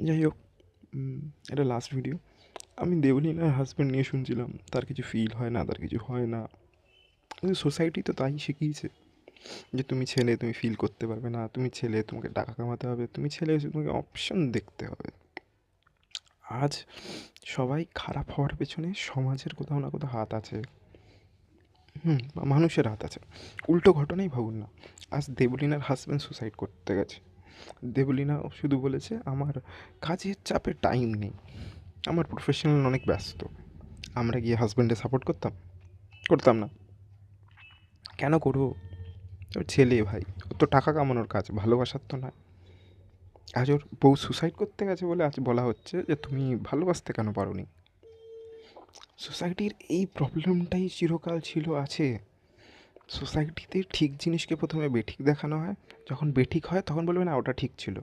যাই হোক, এটা লাস্ট ভিডিও। আমি দেবলীনার হাজব্যান্ড নিয়ে শুনছিলাম তার কিছু ফিল হয় না, তার কিছু হয় না। কিন্তু সোসাইটি তো তাই শিখিয়েছে যে তুমি ছেলে, তুমি ফিল করতে পারবে না, তুমি ছেলে, তোমাকে টাকা কামাতে হবে, তুমি ছেলে এসে তোমাকে অপশন দেখতে হবে। আজ সবাই খারাপ হওয়ার পেছনে সমাজের কোথাও না কোথাও হাত আছে। বা মানুষের হাত আছে। উল্টো ঘটনাই ভাবুন না, আজ দেবলীনার হাজব্যান্ড সুসাইড করতে গেছে। দেবলীনা শুধু বলেছে আমার কাজের চাপে টাইম নেই, আমার প্রফেশনাল অনেক ব্যস্ত। আমরা গিয়ে হাজব্যান্ডে সাপোর্ট করতাম? করতাম না। কেন করবো? ওর ছেলে ভাই, ওর তো টাকা কামানোর কাজ, ভালোবাসার তো নয়। আজ ওর বউ সুসাইড করতে গেছে বলে আজ বলা হচ্ছে যে তুমি ভালোবাসতে কেন পারোনি। সোসাইটির এই প্রবলেমটাই চিরকাল ছিল, আছে। সোসাইটিতে ঠিক জিনিসকে প্রথমে বেঠিক দেখানো হয়, যখন বেঠিক হয় তখন বলবে না ওটা ঠিক ছিল।